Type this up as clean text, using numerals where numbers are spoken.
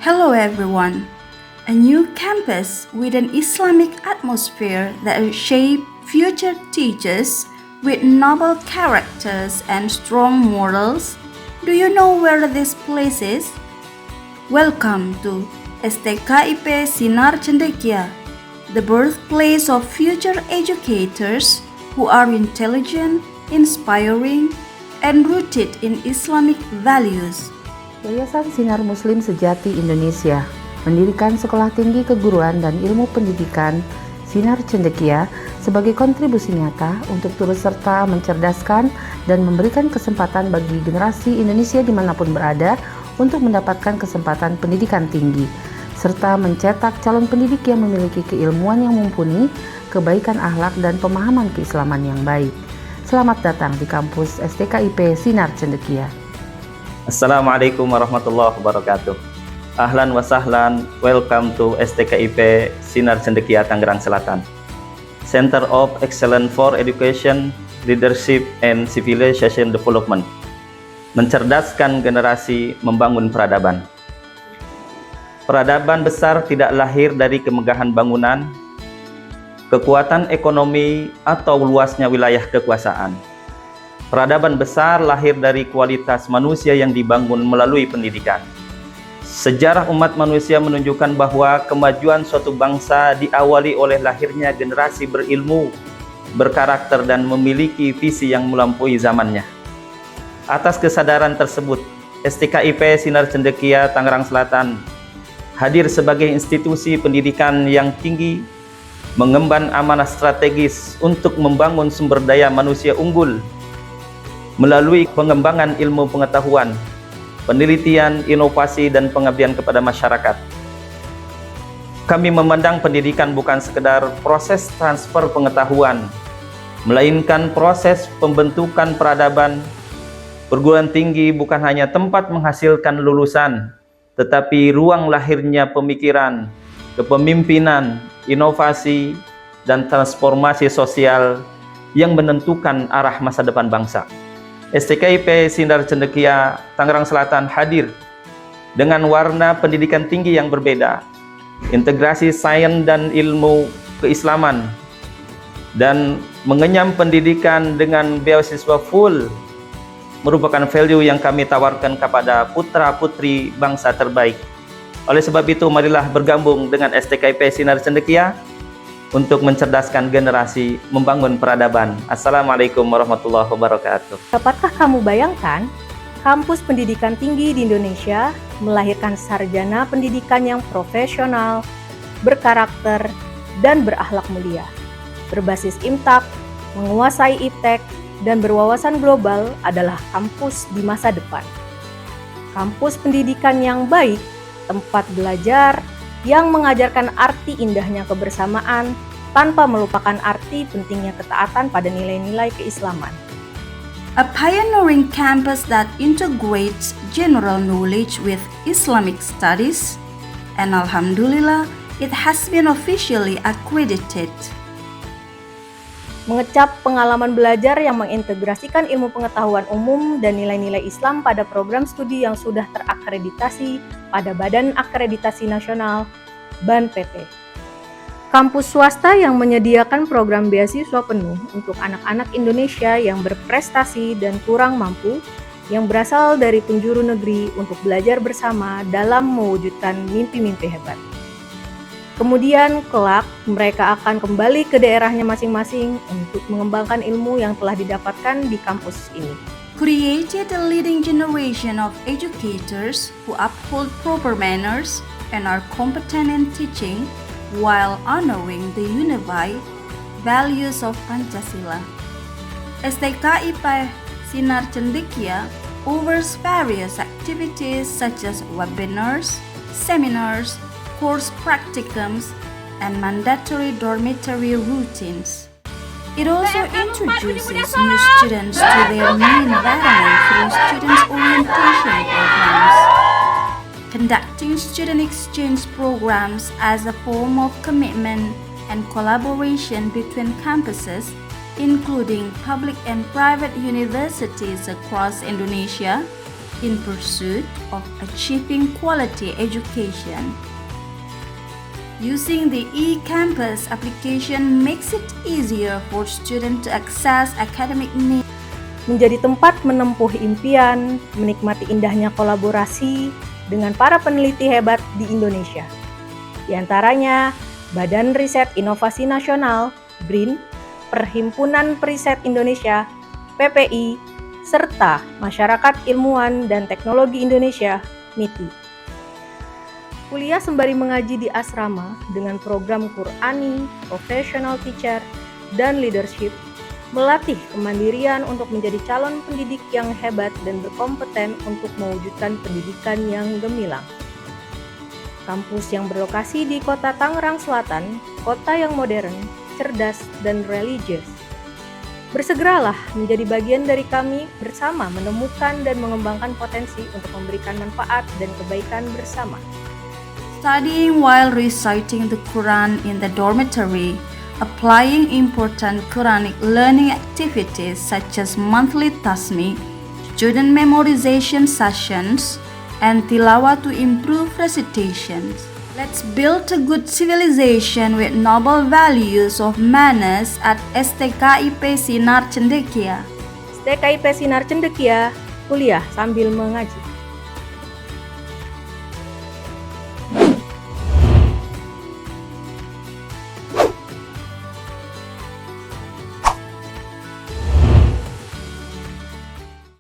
Hello everyone. A new campus with an Islamic atmosphere that will shape future teachers with noble characters and strong morals. Do you know where this place is? Welcome to STKIP Sinar Cendekia, the birthplace of future educators who are intelligent, inspiring, and rooted in Islamic values. Yayasan Sinar Muslim Sejati Indonesia mendirikan Sekolah Tinggi Keguruan dan Ilmu Pendidikan Sinar Cendekia sebagai kontribusi nyata untuk turut serta mencerdaskan dan memberikan kesempatan bagi generasi Indonesia dimanapun berada untuk mendapatkan kesempatan pendidikan tinggi, serta mencetak calon pendidik yang memiliki keilmuan yang mumpuni, kebaikan akhlak dan pemahaman keislaman yang baik. Selamat datang di kampus STKIP Sinar Cendekia. Assalamualaikum warahmatullahi wabarakatuh. Ahlan wa sahlan, welcome to STKIP Sinar Cendekia Tangerang Selatan, Center of Excellence for Education, Leadership and Civilization Development. Mencerdaskan generasi, membangun peradaban. Peradaban besar tidak lahir dari kemegahan bangunan, kekuatan ekonomi, atau luasnya wilayah kekuasaan. Peradaban besar lahir dari kualitas manusia yang dibangun melalui pendidikan. Sejarah umat manusia menunjukkan bahwa kemajuan suatu bangsa diawali oleh lahirnya generasi berilmu, berkarakter, dan memiliki visi yang melampaui zamannya. Atas kesadaran tersebut, STKIP Sinar Cendekia Tangerang Selatan hadir sebagai institusi pendidikan yang tinggi, mengemban amanah strategis untuk membangun sumber daya manusia unggul melalui pengembangan ilmu pengetahuan, penelitian, inovasi, dan pengabdian kepada masyarakat. Kami memandang pendidikan bukan sekedar proses transfer pengetahuan, melainkan proses pembentukan peradaban. Perguruan tinggi bukan hanya tempat menghasilkan lulusan, tetapi ruang lahirnya pemikiran, kepemimpinan, inovasi, dan transformasi sosial yang menentukan arah masa depan bangsa. STKIP Sinar Cendekia Tangerang Selatan hadir dengan warna pendidikan tinggi yang berbeda, integrasi sains dan ilmu keislaman, dan mengenyam pendidikan dengan beasiswa full merupakan value yang kami tawarkan kepada putra-putri bangsa terbaik. Oleh sebab itu, marilah bergabung dengan STKIP Sinar Cendekia untuk mencerdaskan generasi, membangun peradaban. Assalamualaikum warahmatullahi wabarakatuh. Dapatkah kamu bayangkan, kampus pendidikan tinggi di Indonesia melahirkan sarjana pendidikan yang profesional, berkarakter, dan berakhlak mulia, berbasis IMTAK, menguasai iptek, dan berwawasan global adalah kampus di masa depan. Kampus pendidikan yang baik, tempat belajar yang mengajarkan arti indahnya kebersamaan tanpa melupakan arti pentingnya ketaatan pada nilai-nilai keislaman. A pioneering campus that integrates general knowledge with Islamic studies, and Alhamdulillah, it has been officially accredited. Mengecap pengalaman belajar yang mengintegrasikan ilmu pengetahuan umum dan nilai-nilai Islam pada program studi yang sudah terakreditasi pada Badan Akreditasi Nasional (BAN PT). Kampus swasta yang menyediakan program beasiswa penuh untuk anak-anak Indonesia yang berprestasi dan kurang mampu yang berasal dari penjuru negeri untuk belajar bersama dalam mewujudkan mimpi-mimpi hebat. Kemudian kelak mereka akan kembali ke daerahnya masing-masing untuk mengembangkan ilmu yang telah didapatkan di kampus ini. Created a leading generation of educators who uphold proper manners and are competent in teaching while honoring the unified values of Pancasila. STKIP Sinar Cendekia offers various activities such as webinars, seminars, course practicums, and mandatory dormitory routines. It also introduces new students to their new environment through student orientation programs, conducting student exchange programs as a form of commitment and collaboration between campuses, including public and private universities across Indonesia, in pursuit of achieving quality education. Using the eCampus application makes it easier for students to access academic needs. Menjadi tempat menempuh impian, menikmati indahnya kolaborasi dengan para peneliti hebat di Indonesia. Di antaranya, Badan Riset Inovasi Nasional, BRIN, Perhimpunan Periset Indonesia, PPI, serta Masyarakat Ilmuwan dan Teknologi Indonesia, MITI. Kuliah sembari mengaji di asrama dengan program Qur'ani, Professional Teacher, dan Leadership melatih kemandirian untuk menjadi calon pendidik yang hebat dan berkompeten untuk mewujudkan pendidikan yang gemilang. Kampus yang berlokasi di kota Tangerang Selatan, kota yang modern, cerdas, dan religius. Bersegeralah menjadi bagian dari kami bersama menemukan dan mengembangkan potensi untuk memberikan manfaat dan kebaikan bersama. Studying while reciting the Quran in the dormitory, applying important Quranic learning activities such as monthly tasmi, student memorization sessions, and tilawah to improve recitations. Let's build a good civilization with noble values of manners at STKIP Sinar Cendekia. STKIP Sinar Cendekia, kuliah sambil mengaji.